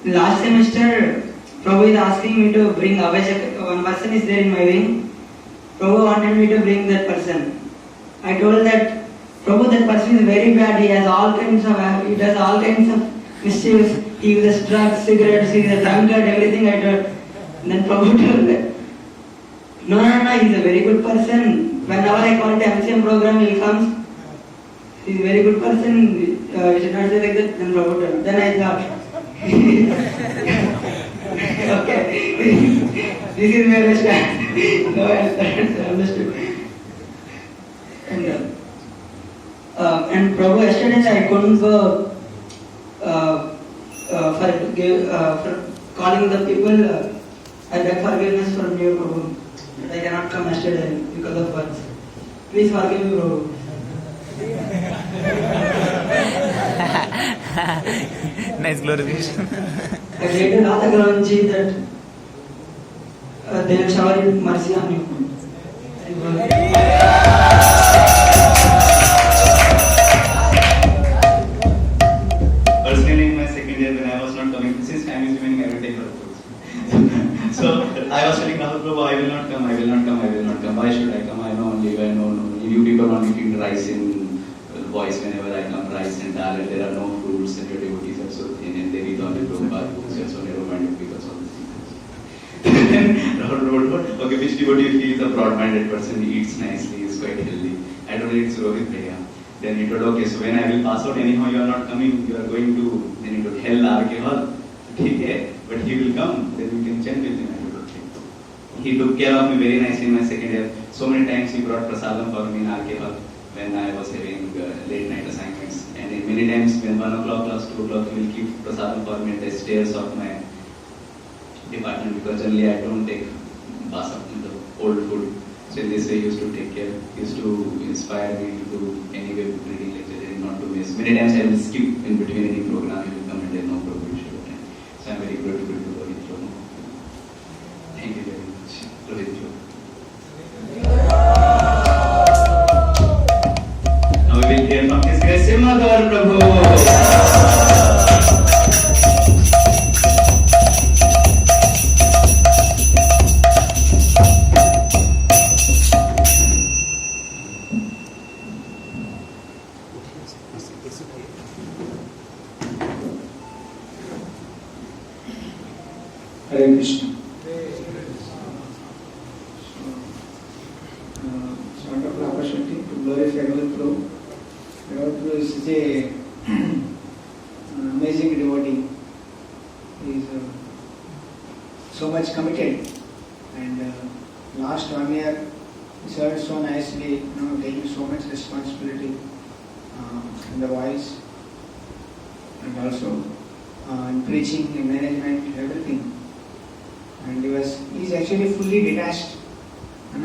Last semester, Prabhu is asking me to bring Aveshak. One person is there in my wing. Prabhu wanted me to bring that person. I told that Prabhu, that person is very bad. He does all kinds of mischiefs. He uses drugs, cigarettes. He is a drunkard. Everything I told. And then Prabhu told that no, he's a very good person. Whenever I call the MCM program, he comes. He's a very good person. You should not say like that. Then Prabhu told. Then I thought. Okay, this is where I stand. No, I understood. And Prabhu, yesterday I couldn't go for calling the people. I beg forgiveness from you, Prabhu. But I cannot come yesterday because of words. Please forgive me, Prabhu. Nice glorification. I prayed to Radha Gavanji that they will shower mercy on you. Personally, in my second year, when I was not coming, since time is remaining, I will take her. So I was telling Rahul Prabhu, I will not come, I will not come, I will not come. Why should I come? I know only, I know. You people want me to rice in voice whenever I come, rice and dal, and there are no fruits, and your devotees are so thin, and they read only Prabhupada books, and so narrow-minded because of this. Then Rahul wrote, okay, which devotee he is a broad-minded person, he eats nicely, he is quite healthy. I told him it's Rohit Bhaiya. Then he told, okay, so when I will pass out, anyhow you are not coming, you are going to, then he told, hell, R.K. Hall. Okay, but he will come, then we can chant with him. I told, okay. He took care of me very nicely in my second year. So many times he brought prasadam for me in R.K. Hall when I was having late night assignments. And many times when 1 o'clock plus 2 o'clock, he will keep prasadam for me at the stairs of my department, because generally I don't take basa, the old food. So in this way he used to take care, he used to inspire me to do any way reading lecture and not to miss. Many times I will skip in between any program, he will come and tell no Prabhu, you should attend. So I am very grateful to Rohit Prabhu. Thank you very much, Rohit Prabhu. Now we will hear from His Grace Simhadwar Prabhu. Hare Krishna. It's a wonderful opportunity to glorify Bhagavad Prabhu. Bhagavad Prabhu is such a amazing devotee. He is so much committed, and last 1 year he served so nicely, taking so much responsibility in the voice, and also in preaching, in management, everything. And he is actually fully detached, or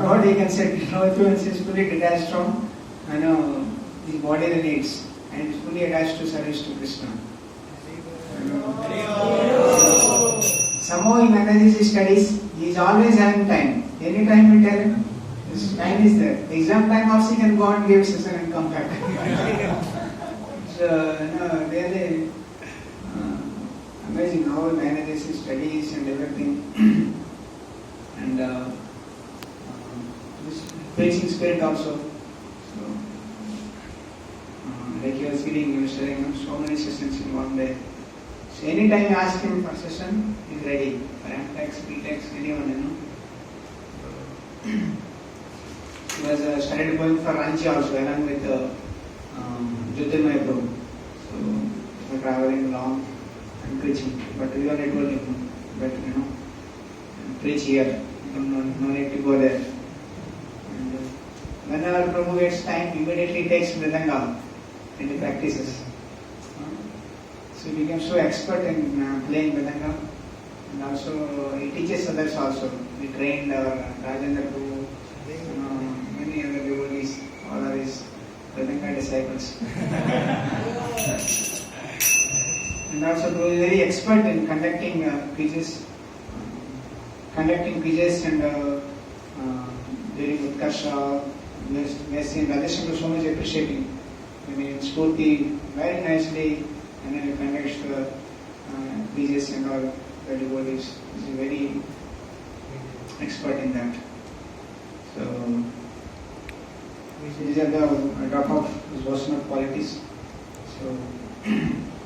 what he can say, influence is fully detached from, his bodily needs, and is fully attached to service to Krishna. Somehow he manages his studies. He is always having time. Any time we tell him, this time is there. The exam time also he can go and give session and come back. So, really amazing how he manages his studies and everything. And this preaching spirit also. So, like he was telling so many sessions in one day. So anytime you ask him for session, he is ready. For MTech, BTech, anyone, He was started going for Ranchi also, along with Jyotirmaya Prabhu. So, we were traveling long and preaching. But we only told him, but preach here. No need to go there. And whenever Prabhu gets time, immediately takes Mridanga and he practices. So he became so expert in playing Mridanga, and also he teaches others also. He trained Rajendra Prabhu, many other devotees, all are his Mridanga disciples. And also Prabhu is very expert in conducting preaches and during Utkarsha, Messi and Radheshankar so much appreciating. in Spurti very nicely and then conducts the DJs and all the devotees. He's very expert in that. So these are the top of his devotional qualities. So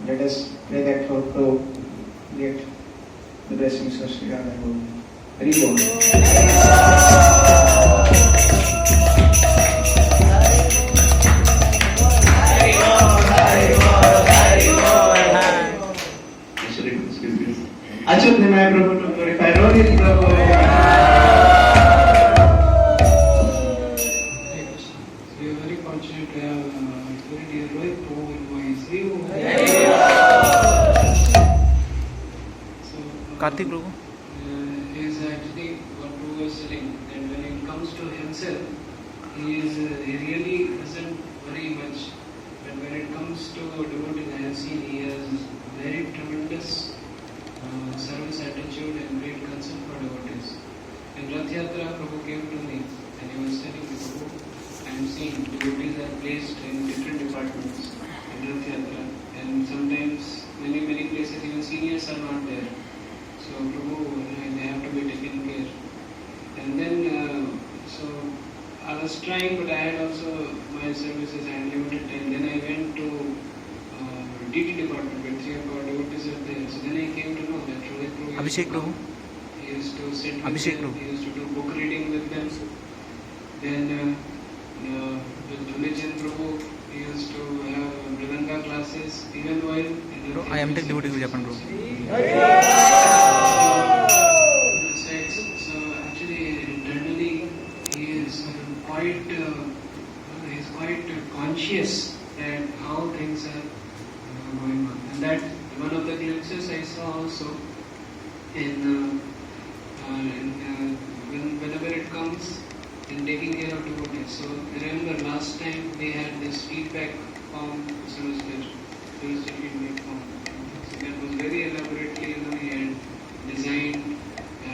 let us pray that for Prabhu get the blessings of Sri Radha Govinda. Hari Bol. Achut Nimai Prabhu to glorify Rohit Prabhu. We are very fortunate to have very dear Rohit Prabhu in OICU. So, Karthik Prabhu. is actually what Prabhu was saying, that when it comes to himself, he really doesn't worry much. But when it comes to devotees, I have seen he has very tremendous service attitude and great concern for devotees. In Rath Yatra, Prabhu came to me and he was telling me, Prabhu, I am seeing devotees are placed in different departments in Rath Yatra, and sometimes many places even seniors are not there. So Prabhu, they have to be taken care. And then, so I was trying, but I had also my services and limited time. Then I went to DT department, but 3 or 4 devotees are there. So then I came to know that Rohit Prabhu Abhishek Prabhu. He used to sit with Abhishek them, Prabhu. he used to do book reading with them. Then with Julijan Prabhu, he used to have Mridanga classes, even while Bro, I am tech devotee with Japan, bro. So actually, internally, he is quite conscious that how things are going on. And that one of the glimpses I saw also whenever it comes in taking care of devotees. So remember last time they had this feedback form, so was there was a feedback form. So that was very elaborately, he had designed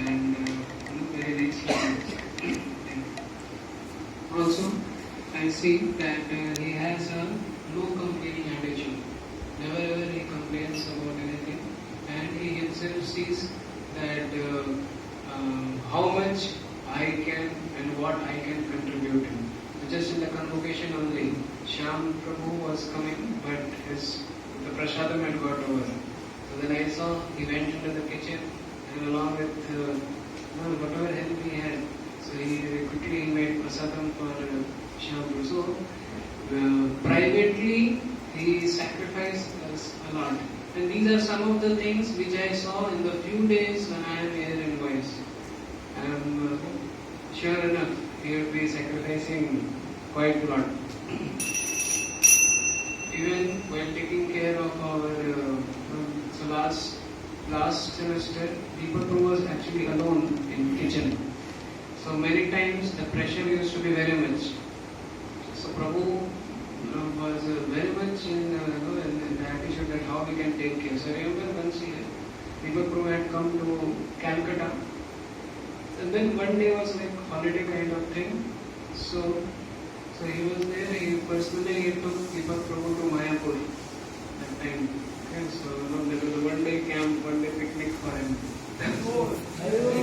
and very nicely. Also, I see that he has a no complaining attitude. Never ever he complains about anything, and he himself sees that how much I can and what I can contribute to. Just in the convocation only, Shyam Prabhu was coming, but the prasadam had got over. So then I saw he went into the kitchen and along with whatever help he had, so he quickly made prasadam for Shyam Prabhu. So privately he sacrificed us a lot. And these are some of the things which I saw in the few days when I am here in Voice. I am sure enough he will be sacrificing quite a lot. Even while taking care of our so last semester, Deepak Prabhu was actually alone in kitchen. So many times the pressure used to be very much. So Prabhu was very much in the attitude that how we can take care. So I remember once Deepak Prabhu had come to Calcutta, and then one day was like holiday kind of thing. So he was there. He personally took Deepak Prabhu to Mayapur that time. Okay, so there was a one day camp, one day picnic for him. He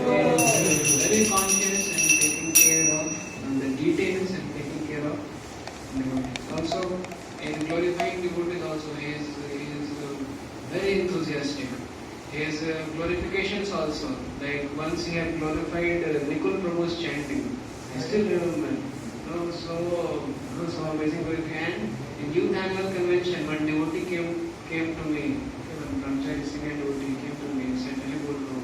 was very conscious and taking care of the details and taking care of devotees. Also, in glorifying devotees also, he is very enthusiastic. His glorifications also, like once he had glorified Nikul Prabhu's chanting. I still remember. So amazing glorification. In youth annual convention, one devotee came to me. Brahmachari senior devotee came to me and said, "Hey, Prabhu,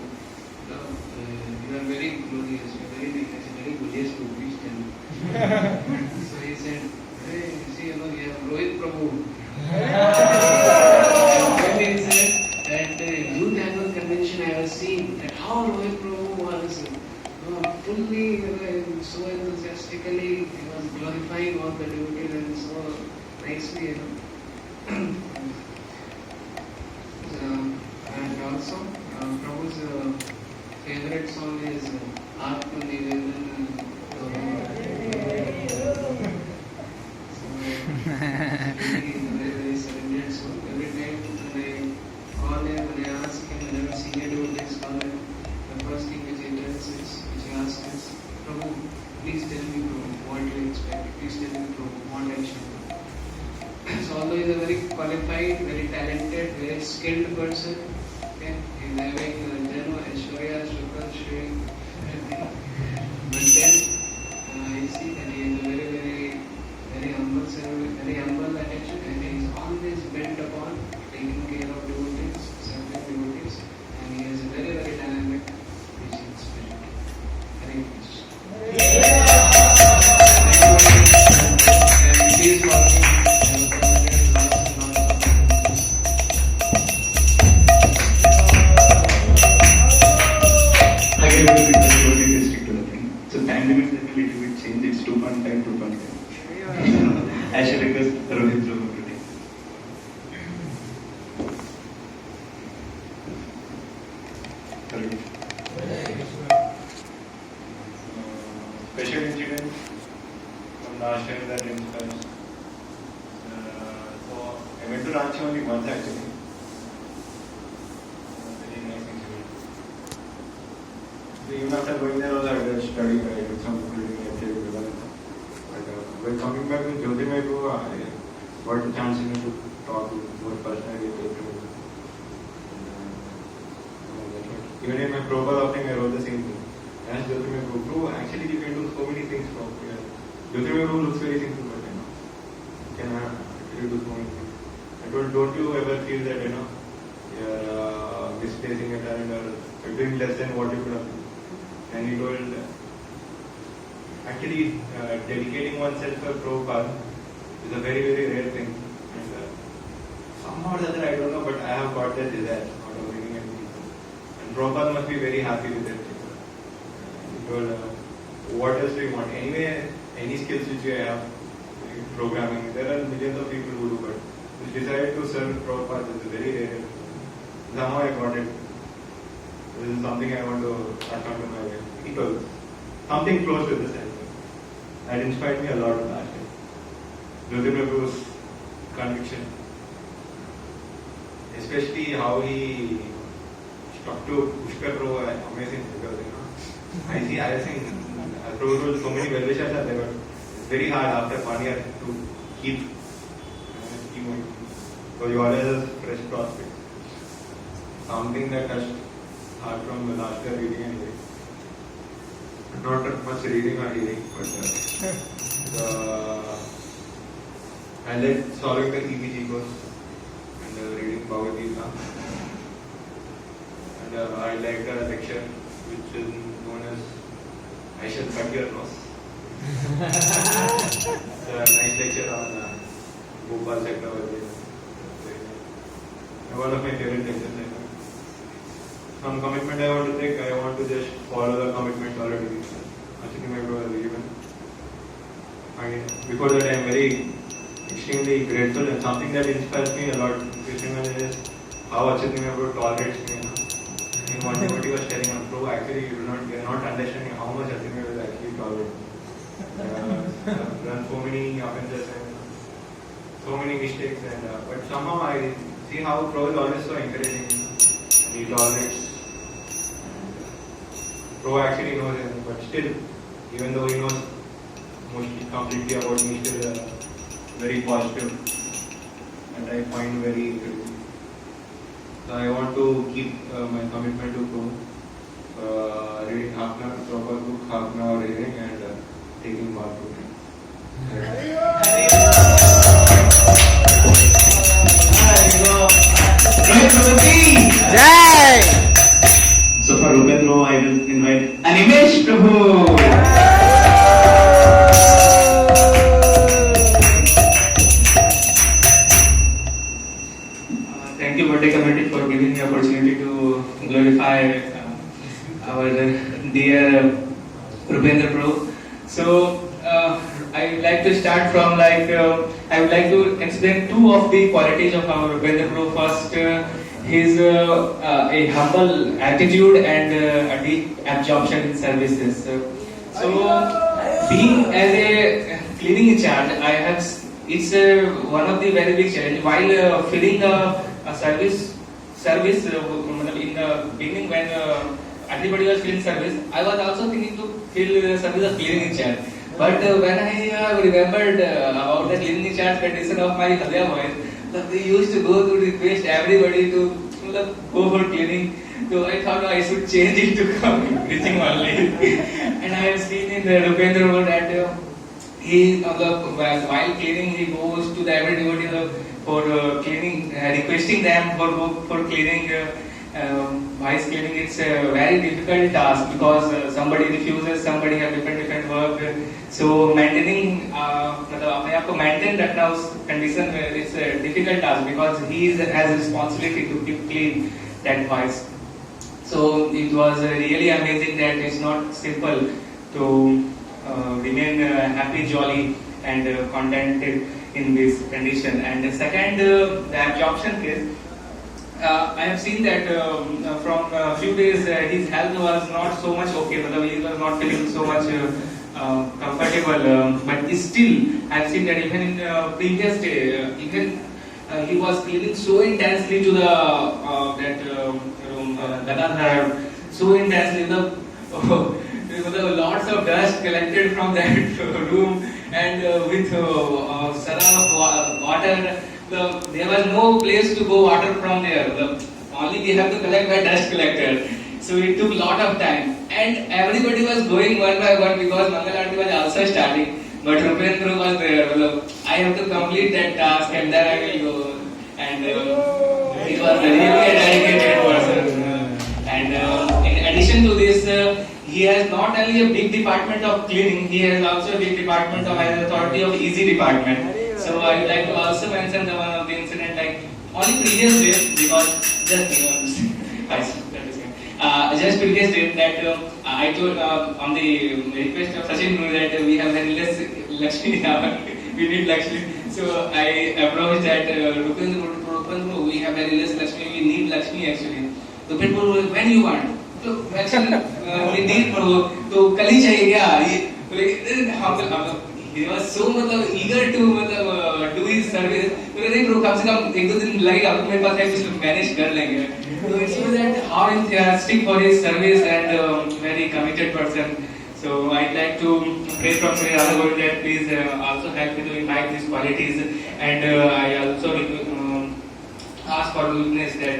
you are very glorious. You are very nice. I said, very glorious to please tell me." So he said, "Hey, see, you have Rohit Prabhu." And then he said that youth annual convention I was seeing that how Rohit Prabhu was fully, so enthusiastically, he was glorifying all the devotees and so nicely, and also, Prabhu's favorite song is Atma Nivedan. is a very qualified, very talented, very skilled person. Okay, he's having Janu, Aishwarya, Shukal, Shri. But then you see that he is a very humble servant, very humble attitude, and he is always bent upon taking care of devotees, serving devotees, and he is a very dynamic teaching spirit. Hare Krishna. And he is working. Again, we will request devotee to stick to the thing. So time limit will be little bit changed. It's 2.5, 2.5. I should request Rohit Prabhu to take. Special incident from last year that inspires. So I went to Ranchi only once actually. Very nice incident. So even after going there, also I did study, I did some reading, I did but when coming back with Jyotirmay Prabhu, I got the chance to talk more personally with him. Even in my Prabhupada offering, I wrote the same thing. I asked Jyotirmay Prabhu, actually you can do so many things from here. Jyotirmay Prabhu looks very simple, but you can actually do so many things. I told, don't you ever feel that you're misplacing your talent or you're doing less than what you could have done. And he told, actually dedicating oneself for Prabhupada is a very rare thing. And somehow or the other, I don't know, but I have got that desire out of reading and people. And Prabhupada must be very happy with that. He told, what else do you want? Anyway, any skills which you have, like programming, there are millions of people who do, but who decided to serve Prabhupada is very rare. Somehow I got it. This is something I want to start on to my way. He told something close to this. That inspired me a lot last year. Jyotirmay Prabhu's conviction, especially how he stuck to Pushkar Prabhu, amazing because I think Prabhu told so many well-wishers are there, but it's very hard after 1 year to keep going. So you always have fresh prospects. Something that touched heart from the last year reading anyway. Not that much reading or hearing, but I like solving the EPG course and reading Bhagavad Gita. And I like the lecture which is known as I Shall Cut Your Nose. It's a nice lecture on Gopal Chakravarti. One of my favorite lectures. Some commitment I want to take, I want to just follow the commitment already. I think I was given. Before that, I am very extremely grateful, and something that inspires me a lot is how Achyutamay Prabhu tolerates me. In one devotee was telling on Prabhu, actually you are not understanding how much Achyutamay will actually tolerate. I've done so many offenses and so many mistakes, but somehow I see how Prabhu is always so encouraging. He tolerates. Prabhu actually knows him, but still, even though he knows mostly completely about me, still very positive, and I find very encouraging. So I want to keep my commitment to Prabhu, reading half an hour Prabhupada book, half an hour reading, and taking Bhagavad Jai! So for Rupendra, I will invite Animesh Prabhu. Thank you, Birthday Committee, for giving me the opportunity to glorify our dear Rupendra Prabhu. So, I would like to start from I would like to explain two of the qualities of our Rupendra Prabhu. First, his a humble attitude and a deep absorption in services. So, being as a cleaning in charge, it's one of the very big challenge. While filling a service in the beginning when everybody was filling service, I was also thinking to fill the service of cleaning in charge. But when I remembered about the cleaning in charge condition of my Haldia voice, they used to go to request everybody to go for cleaning. So I thought I should change it to come preaching only. And I have seen in the Rupendra Road that he, while cleaning, he goes to the every devotee for cleaning, requesting them for cleaning. While cleaning, it's a very difficult task because somebody refuses, somebody have different work. So maintaining, अपने आप को maintain रखना उस condition में it's a difficult task because he has responsibility to keep clean that voice. So it was really amazing that it's not simple to remain happy, jolly, and contented in this condition. And the second, the absorption case. I have seen that from a few days his health was not so much okay. He was not feeling so much comfortable. But still, I have seen that even in previous day, even he was cleaning so intensely to the that room, Gadadhar, so intensely the lots of dust collected from that room, and with saraf water. There was no place to go water from there. Only we have to collect by dust collector. So it took lot of time, and everybody was going one by one because Mangal Aarti was also starting. But Rupendra was there. I have to complete that task, and then I will go. And he was really a dedicated person. And in addition to this, he has not only a big department of cleaning, he has also a big department of authority of easy department. So I would like to also mention one of the incident, like only previous day, because just previous day that I told on the request of Sachin Guru that we have very less Lakshmi now, we need Lakshmi. So I approached that Rupendra, we have very less Lakshmi, we need Lakshmi actually. So people, when you want? So actually we need Prabhu, तो कल ही चाहिए क्या? He was so eager to do his service. तो कहते हैं कम से कम एक दो दिन लगेगा, मेरे पास है कुछ मैनेज कर लेंगे. So it shows that how enthusiastic for his service and very committed person. So I'd like to pray from Sri Radha Govind that please also help me to imbibe these qualities, and I also ask for forgiveness that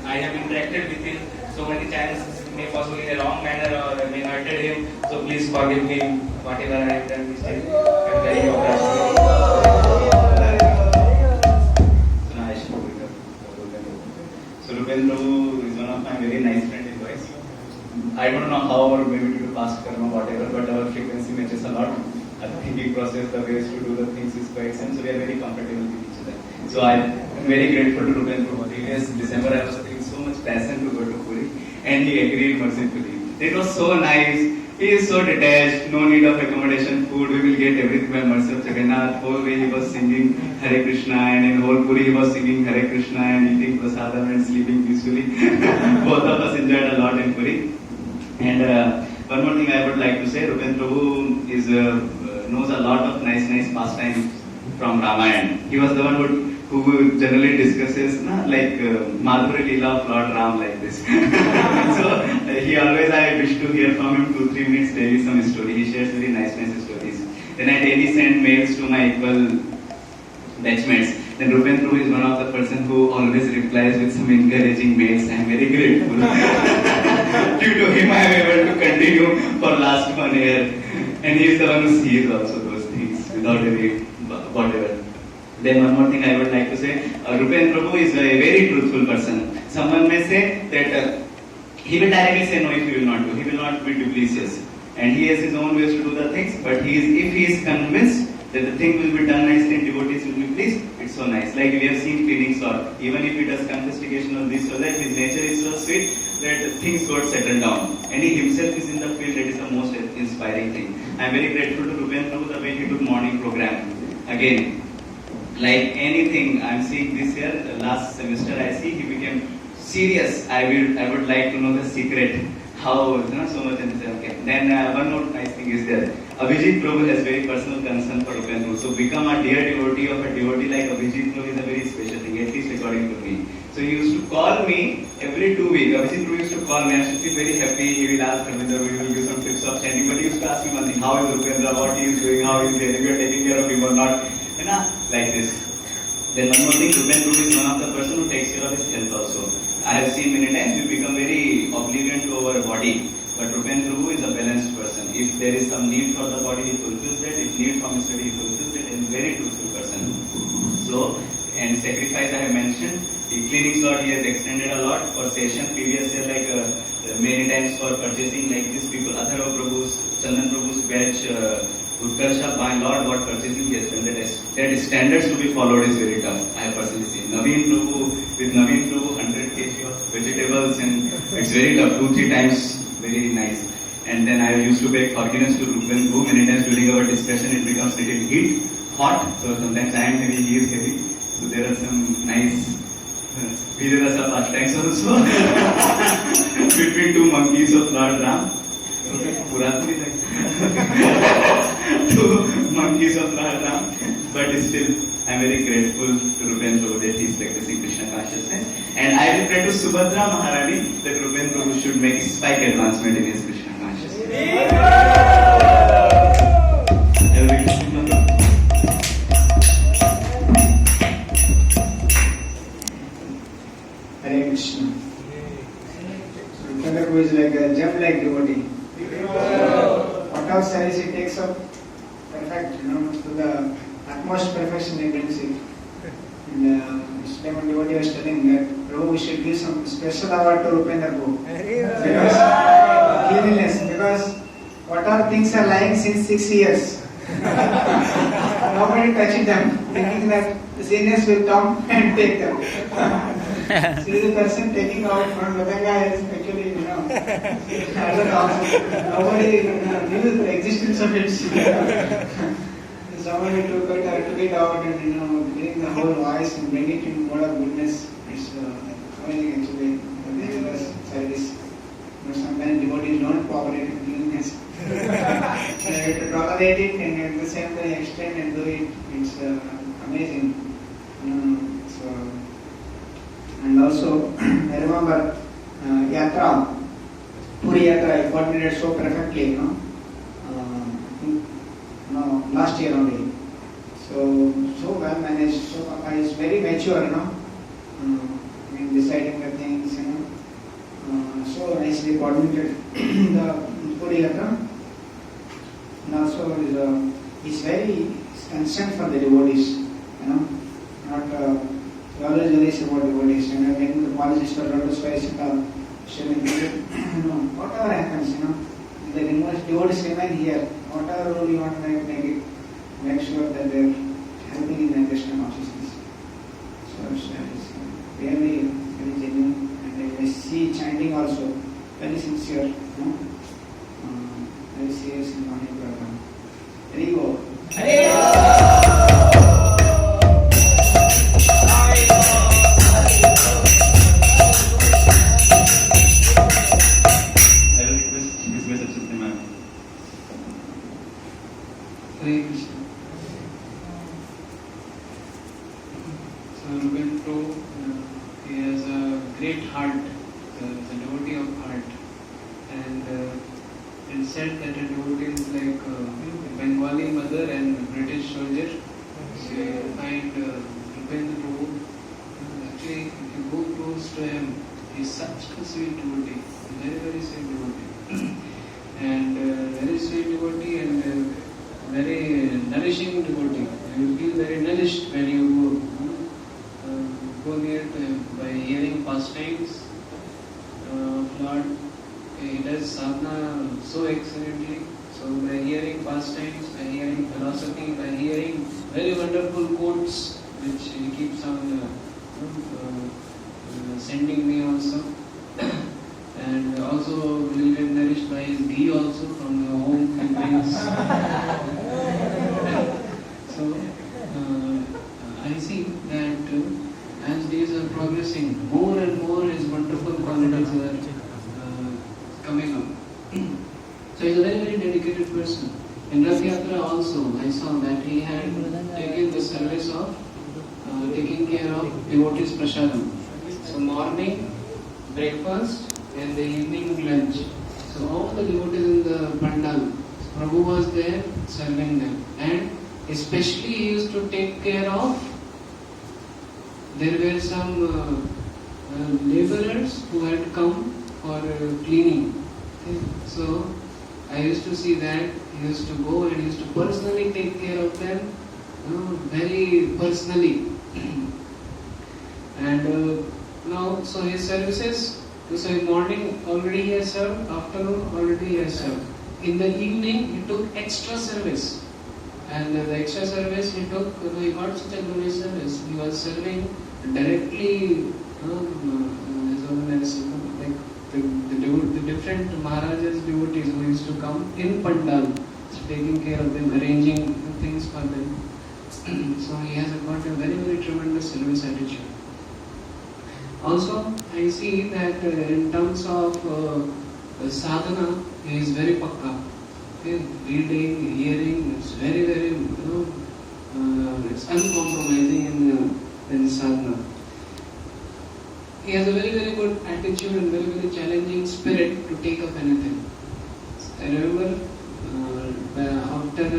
I have interacted with him so many times, may possibly in a wrong manner or may hurted him. So please forgive me whatever I have done mistake. I'm very obliged. So Rupendra is one of my very nice friend in voice. I don't know how or maybe due to past karma whatever, but our frequency matches a lot. Our thinking process, the ways to do the things is quite same, so we are very comfortable with each other. So I'm very grateful to Rupendra. Previous December I was feeling so much passion to go to Puri, and he agreed mercifully. It was so nice. He is so detached, no need of accommodation, food, we will get everything by mercy of Jagannath. Whole way he was singing Hare Krishna, and in whole Puri he was singing Hare Krishna and eating prasadam and sleeping peacefully. Both of us enjoyed a lot in Puri. And one more thing I would like to say, Rupendra Prabhu is knows a lot of nice pastimes from Ramayana. He was the one who generally discusses like Madhuri Leela of Lord Ram like this. So he always, I wish to hear from him 2-3 minutes daily some story. He shares very nice stories. Then I daily send mails to my equal batchmates. Then Rupendra is one of the person who always replies with some encouraging mails. I am very grateful. Due to him I am able to continue for last 1 year. And he is the one who sees also those things without any whatever. Then one more thing I would like to say, Rupendra Prabhu is a very truthful person. Someone may say that he will directly say no if he will not do. He will not be duplicitous. And he has his own ways to do the things, but if he is convinced that the thing will be done nicely and devotees will be pleased, it's so nice. Like we have seen cleaning salt. Even if he does confiscation or this or that, his nature is so sweet that things got settled down. And he himself is in the field, that is the most inspiring thing. I am very grateful to Rupendra Prabhu the way he took morning program. Again, like anything I am seeing this year, last semester I see he became serious. I would like to know the secret. How so much okay. Then one more nice thing is there. Abhijit Prabhu has very personal concern for Rupendra. So become a dear devotee of a devotee like Abhijit Prabhu is a very special thing, at least according to me. So he used to call me every 2 weeks. Abhijit Prabhu used to call me. I used to feel very happy. He will ask Rupendra, we will give some tips of chanting. But he used to ask me one thing: how is Rupendra? What he is doing? How is he? If you are taking care of him or not? Like this. Then one more thing, Rupen Prabhu is one of the person who takes care of his health also. I have seen many times we become very oblivious to our body, but Rupen Prabhu is a balanced person. If there is some need for the body, he fulfills that. If need from his study, he fulfills it. And very truthful person. So, and sacrifice I have mentioned. The clinic slot he has extended a lot for session. Previous year, like many times for purchasing, like these people, Atharva Prabhu's, Chandan Prabhu's batch, Utkarsha, by Lord, what purchasing he has done. That standards to be followed is very tough. I have personally seen. Naveen Prabhu, 100 kg of vegetables, and it's very tough. 2-3 times, very nice. And then I used to beg forgiveness to Rupen Prabhu. Many times during our discussion, it becomes little hot. So sometimes I am heavy, he is heavy. So there are some nice Virasa pastimes also between two monkeys of Lord Ram. Two monkeys of Lord Ram. But still, I am very grateful to Rupen Prabhu that he is practicing Krishna consciousness. And I will pray to Subhadra Maharani that Rupen Prabhu should make spike advancement in his Krishna consciousness. Hare Krishna. So Rupen Prabhu is like a gem-like devotee. What of service he takes up, perfect, to the utmost perfection he brings it. And this time one devotee was telling that Prabhu, we should give some special award to Rupendra Prabhu. Because cleanliness, because what are things are lying since 6 years. Nobody touching them, thinking that the seniors will come and take them. So the person taking out from Vatanga is actually, nobody knew the existence of it. Somebody took it out and bring the whole voice and bring it in mode of goodness. It's amazing actually. Service. Sometimes devotees don't cooperate in doing this. So you have to tolerate it and at the same time extend and do it. It's amazing. And also, I remember Yatra, Puri Yatra, I coordinated so perfectly, last year only. So well managed, so I is very mature, in deciding the things, so nicely coordinated the Puri Yatra. And also is very concerned for the devotees, not he always worries about devotees. And when the apologist for Lotus Vaisita, whatever happens, the devotees remain here. Whatever role you want to make sure that they are helping in the Krishna consciousness. So it's really very genuine. And I see chanting also, very sincere, very serious in morning program. There you go. Hare Krishna. So Rupen Prabhu, he has a great heart, the devotee of heart, and it's said that a devotee is like a Bengali mother and a British soldier. So you find Rupen Prabhu, actually if you go close to him, he's such a sweet devotee, very very sweet devotee, and very sweet devotee and very nourishing devotee. You feel very nourished when you go near to him by hearing pastimes of Lord. He does sadhana so excellently. So by hearing pastimes, by hearing philosophy, by hearing very wonderful quotes which he keeps on sending me also. And also will get nourished by his ghee also from the home he brings. So I see that as days are progressing, more and more his wonderful qualities are coming up. So he's a very very dedicated person. In Rath Yatra also, I saw that he had taken the service of taking care of devotees prasadam. So morning breakfast and the evening lunch. So all the devotees in the pandal, Prabhu was there serving them, and especially he used to take care of there were some laborers who had come for cleaning. Okay. So I used to see that he used to go and he used to personally take care of them, very personally. And now, so his services, so in morning already he has served, afternoon already he has served. In the evening he took extra service. And the extra service he took, he got such a glorious service. He was serving directly his own medicine, like the different Maharajas devotees who used to come in Pandal, so taking care of them, arranging things for them. So he has got a very, very tremendous service attitude. Also, I see that in terms of sadhana, he is very pakka. Okay, reading, hearing, it's very, very, it's uncompromising in sadhana. He has a very, very good attitude and very, very challenging spirit to take up anything. I remember after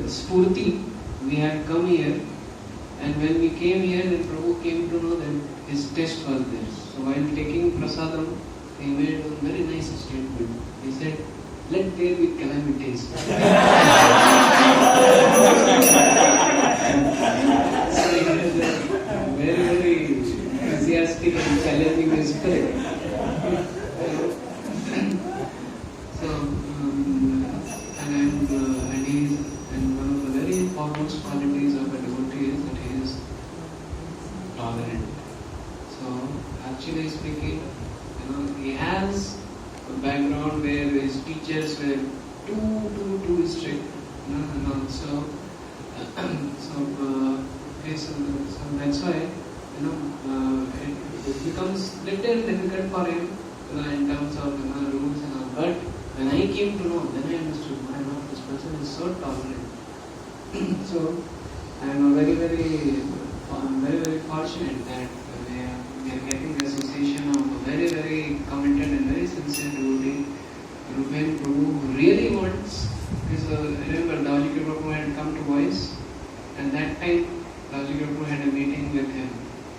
Spurti, we had come here, and when we came here, then Prabhu came to know that his test was there. So while taking prasadam, he made a very nice statement. He said, "Let there be calamities." So he was very, very enthusiastic and challenging his spirit. So, and one of the very foremost qualities of a devotee is that he is tolerant. So, actually speaking, he has a background where his teachers were too strict. So that's why it becomes little difficult for him in terms of rules and all. But when I came to know, then I understood, my God, this person is so tolerant. So I am very, very fortunate that we are getting the association of a very, very committed and very sincere devotee, Rupen Prabhu, who really wants. Because I remember Dawji Prabhu had come to Voice, and that time Dawji Prabhu had a meeting with him.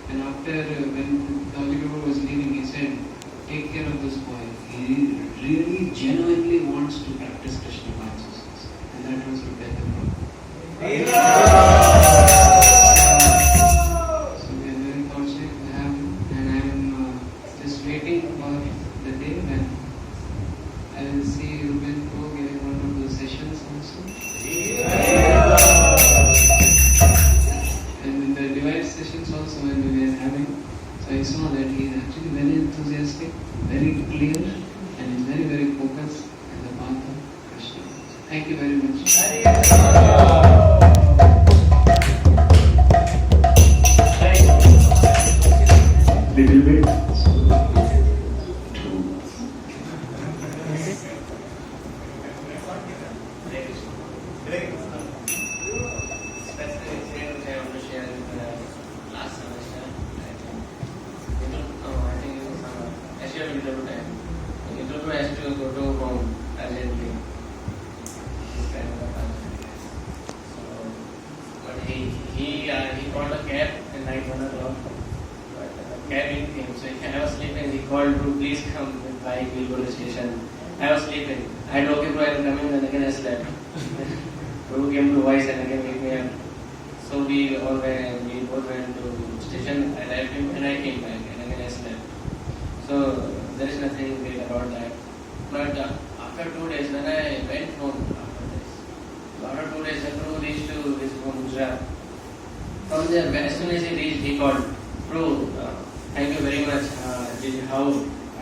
And after when Dawji Prabhu was leaving, he said, "Take care of this boy. He really genuinely wants to practice Krishna consciousness." And that was Rupen Prabhu. So we are very fortunate to have him, and I am just waiting for the day when I will see Rupen Prabhu giving one of those sessions also. And in the divine sessions also when we were having, so I saw that he is actually very enthusiastic, very clear, and is very, very focused in the path of Krishna. Thank you very much. Little bit. He called a cab at night 1 o'clock. But cab didn't came. So I was sleeping. He called to please come with bike. We'll go to the station. I was sleeping. I told him I will come in, and again I slept. Prabhu came to Voice and again wake me up. So we both went to the station. I left him and I came back and again I slept. So there is nothing great about that. But after 2 days, when I went home after 2 days, when Prabhu reached to his home, Gujarat. From there, as soon as he reached, he called, "Prabhu, thank you very much. How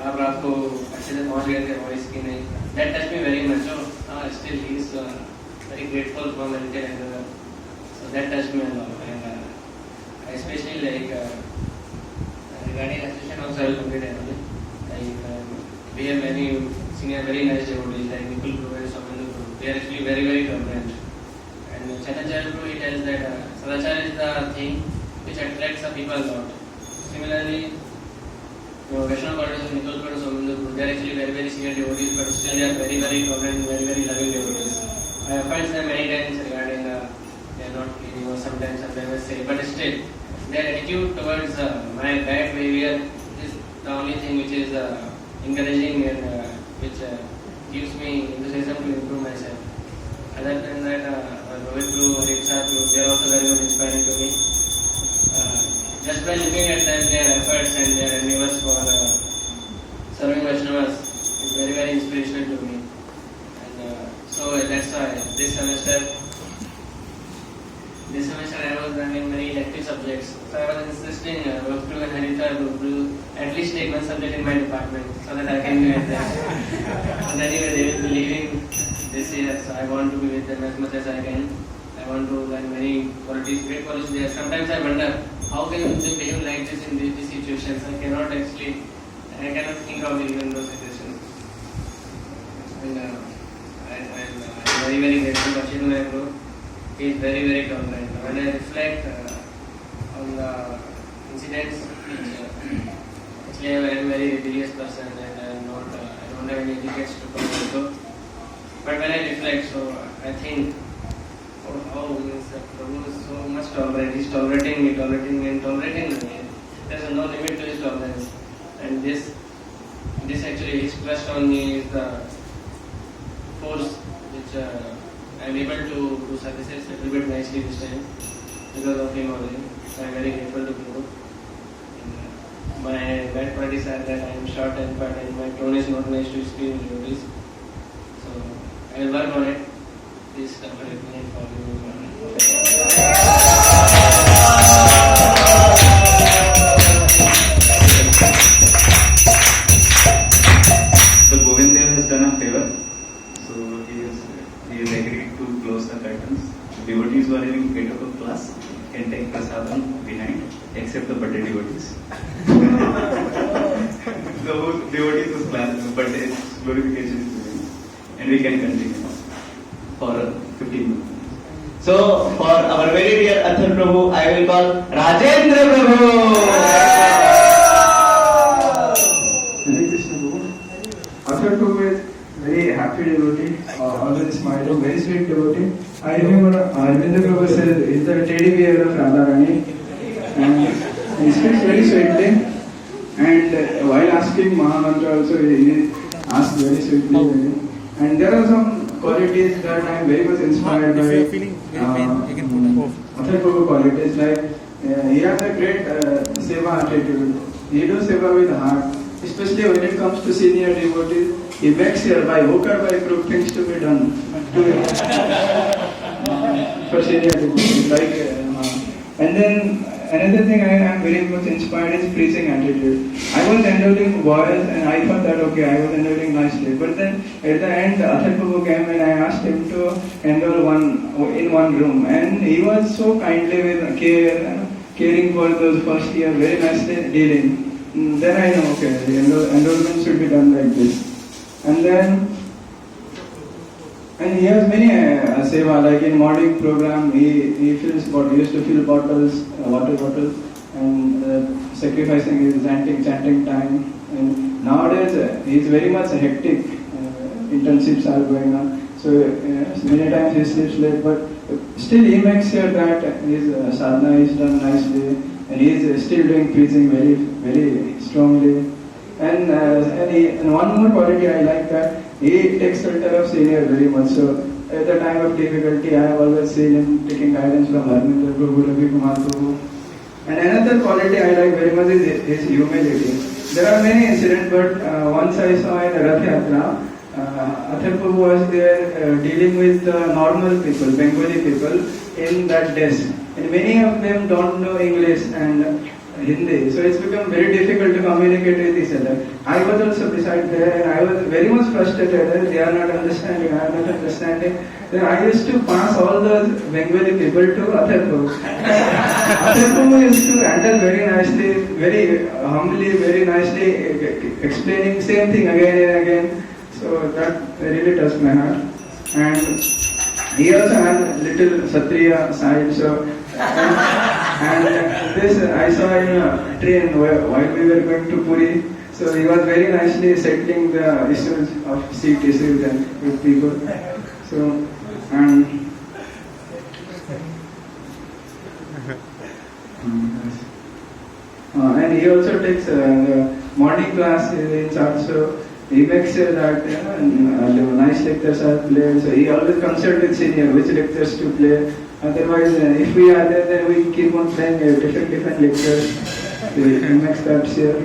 आप आपको अच्छे से पहुँच गए थे voice की नहीं." That touched me very much. So still he is very grateful for medical endeavor. So that touched me a lot. And especially like regarding association also I will complete annually. We have many senior very nice devotees like Nikul Prabhu and Samanu Prabhu. They are actually very, very tolerant. And Chanacharya Prabhu, he tells that Sadachara is the thing which attracts the people a lot. Similarly, Vaishnava Goddess of Nikul Prabhu and Samanu Prabhu, they are actually very, very senior devotees, but still they are very, very tolerant, very, very loving devotees. I have felt them many times regarding they are not, sometimes I say, but still their attitude towards my bad behavior is the only thing which is encouraging and which gives me enthusiasm to improve myself. Other than that, Rohit Bro, Riksha Bro, they are also very much inspiring to me. Just by looking at them, their efforts and their endeavors for serving Vaishnavas is very, very inspirational to me. And so that's why this semester I was running many elective subjects. So I was insisting Rohit Bro and Harita Bro at least take one subject in my department so that I can be with them. And anyway, they will be leaving this year, so I want to be with them as much as I can. I want to learn many qualities, great qualities there. Sometimes I wonder how can they behave like this in these situations. I cannot think of even those situations. And I'm very, very grateful to Chinmay Bro. He is very, very tolerant. When I reflect on the incidents, actually I am a very rebellious person and I don't have any etiquettes to follow. But when I reflect, so I think, how Prabhu is so much tolerant. He's tolerating me. There's no limit to his tolerance. And this actually, his trust on me is the force which I'm able to do services a little bit nicely this time because of him only. So I'm very grateful to Prabhu. My bad qualities are that I am short-tempered and my tone is not nice to speak in devotees. So I will work on it. Please cooperate me and follow me. So Govinda has done a favor. So he has agreed to close the curtains. Devotees who are having 8 o'clock class can take prasadam behind, except the birthday devotees. So devotees whose class birthday glorification is doing, and we can continue for 15 minutes. So for our very dear Athar Prabhu, I will call Rajendra Prabhu. Hare Krishna Prabhu. Athar Prabhu is very happy devotee, always smiling, very sweet devotee. I remember Arvind Prabhu said, "Is the teddy bear of Radharani?" And he speaks very sweetly. And while asking Mahamantra also, he asked very sweetly. And there are some qualities that I am very much inspired by. If you are feeling very pain, you can put on. Athar Prabhu qualities like he has a great seva attitude. He does seva with heart, especially when it comes to senior devotees. He makes sure by hook or by crook things to be done for senior devotees. And then another thing I am very much inspired is preaching attitude. I was enrolling boys and I thought that okay, I was enrolling nicely. But then at the end, Athar Prabhu came and I asked him to enroll in one room. And he was so kindly with caring for those first year, very nicely dealing. Then I know, okay, the enrollment should be done like this. And he has many seva, like in morning program, he used to fill bottles, water bottles, and sacrificing his chanting time. And nowadays, he is very much hectic. Internships are going on, so many times he sleeps late, but still he makes sure that his sadhana is done nicely, and he is still doing preaching very, very strongly. And one more quality I like that he takes shelter of senior very much. So at the time of difficulty, I have always seen him taking guidance from Harminder Prabhu, Ravi Kumar Prabhu. And another quality I like very much is his humility. There are many incidents, but once I saw in Rath Yatra, Athar Prabhu was there dealing with normal people, Bengali people in that desk. And many of them don't know English and Hindi, so it's become very difficult to communicate with each other. I was also beside there and I was very much frustrated that they are not understanding, I am not understanding. Then I used to pass all those Bengali people to Athar Prabhu. Athar Prabhu used to handle very nicely, very humbly, very nicely, explaining same thing again and again. So that really touched my heart. And he also had a little Satriya side, so and this I saw in a train while we were going to Puri. So he was very nicely settling the issues of seat issues and with people. So and And he also takes the morning class in church, so he makes sure that nice lectures are played. So he always consults with senior which lectures to play. Otherwise, if we are there, then we keep on playing different lectures. He makes that sure.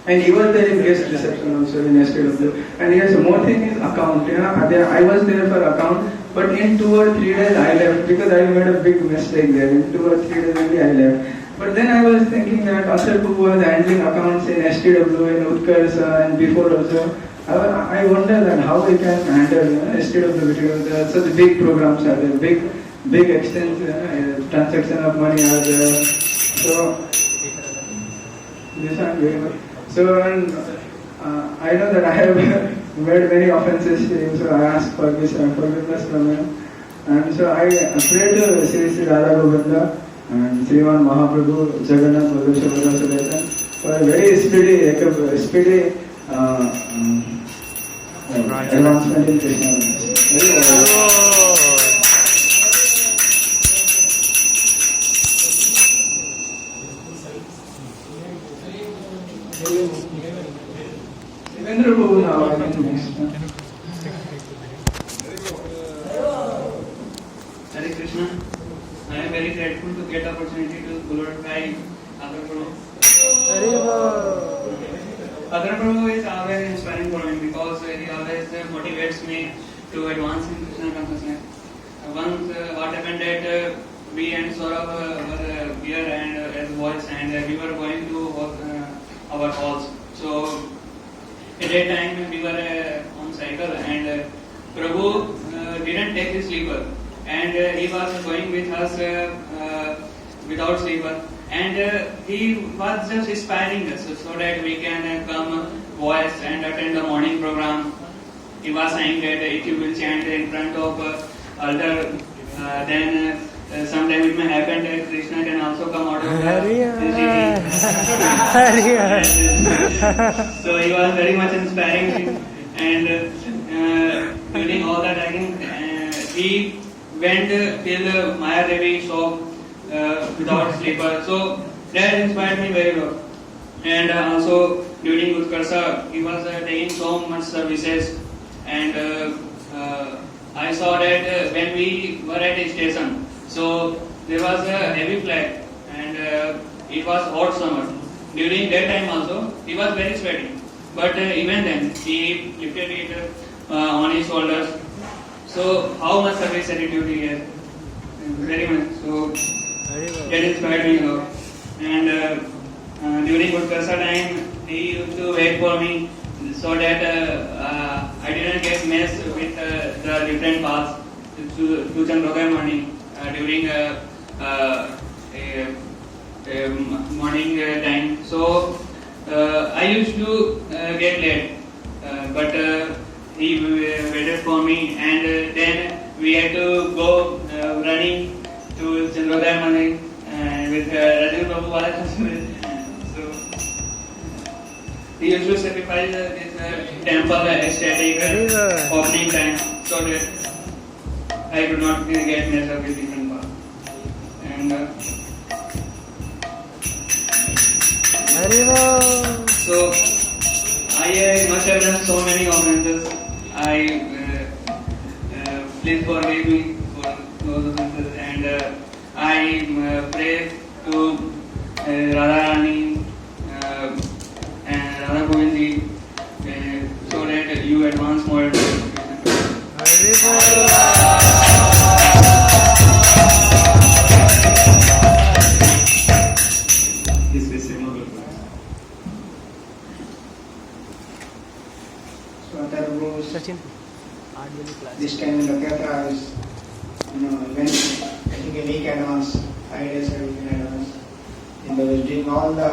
And he was there in guest reception also in STW. And yes, more thing is account. I was there for account, but in 2 or 3 days I left because I made a big mistake there. In 2 or 3 days only I left. But then I was thinking that Asar Prabhu was handling accounts in STW, in Utkarsh, and before also. I wonder that how we can handle STW because such big programs are there, big extent transaction of money are there. So this I'm very much. So and I know that I have made many offenses to him, so I ask for this forgiveness from him. And so I pray to Sri Radha Govinda and Sriman Mahaprabhu Jagannath Madhusha Sudatan for a very speedy advancement in Krishna consciousness. Devendra Babu now, I think next. Hare Krishna. I am very grateful to get opportunity to glorify Agar Prabhu. Agar Prabhu is always inspiring for me because he always motivates me to advance in Krishna consciousness. Once what happened that we and Saurabh were here and as boys and we were going to our halls. So at that time we were on cycle and Prabhu didn't take his sleeper and he was going with us without sleeper and he was just inspiring us so that we can come boys and attend the morning program. He was saying that if you will chant in front of altar, then sometime it may happen that Krishna can also come out of the So he was very much inspiring and during all that I think he went till Maya Devi shop without sleeper. So that inspired me very well. And also during Utkarsa he was taking so much services and I saw that when we were at a station, so there was a heavy flag and it was hot summer. During that time also, he was very sweaty. But even then, he lifted it on his shoulders. So how much service attitude he has? Very much. So that inspired me a lot. And during Utkarsa time, he used to wait for me so that I didn't get messed with the different paths to Chandrogai morning during morning time. So I used to get late, but he waited for me, and then we had to go running to Chandrogai morning with Rajiv Prabhu Balaji. So he used to sacrifice this temple ecstatic opening time so that I could not get messed up with different paths. And so I must have done so many offenses. Please forgive me for those offenses. And I pray to Radha Rani and Radha Govindi so that you advance more. This time in the Yatra is, when I think a week advance, 5 days a week in advance. And I was doing all the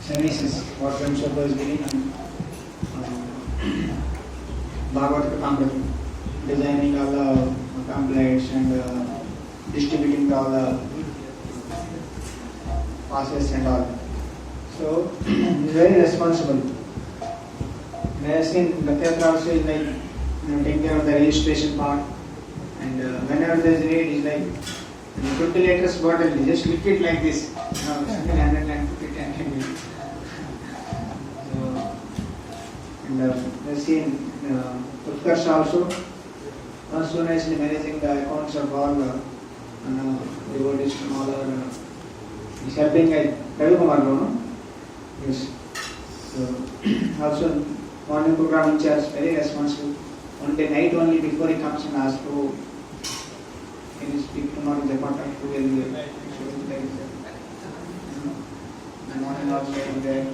services, what Ramsha was giving, Bhagavad Gita, designing all the pamphlets and distributing all the passes and all. So, he's very responsible. And I have seen Gatyatra also is like taking care of the registration part, and whenever there is need, he's like The 20 liters bottle, you just lift it like this. Single handed and put it and hang it. We've seen Utkarsh also nicely managing the accounts of all devotees from all our. He's helping at Ravi Kumar, no? Yes. So, also, morning program in charge, very responsible. One day night only before he comes and asks to, can you speak to not the contact who will be there? The morning also will be there.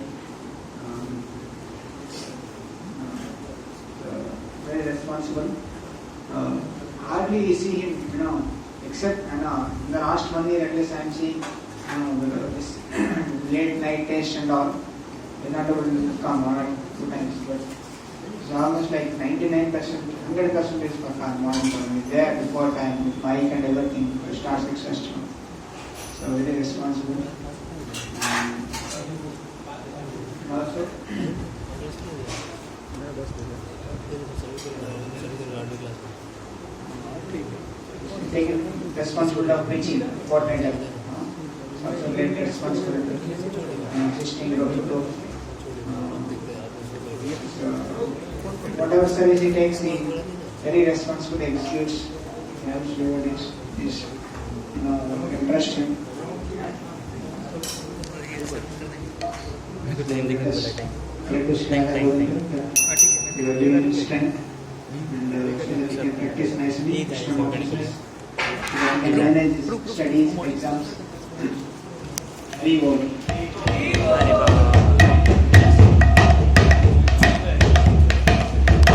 Very responsible. Hardly see him, except in the last 1 year at least I am seeing, this late night test and all. They're not able to come on 2 times, but it's almost like 99%, 100% is for morning program. There before time with mic and everything to start successful. So very responsible. Also. Taking responsibility of preaching fortnight. Also great responsibility. Assisting the people. Whatever service he takes, he very responsibly executes. He helps devotees. Trust him. You are given strength and so that you can practice nicely. You can manage studies, exams. Very well.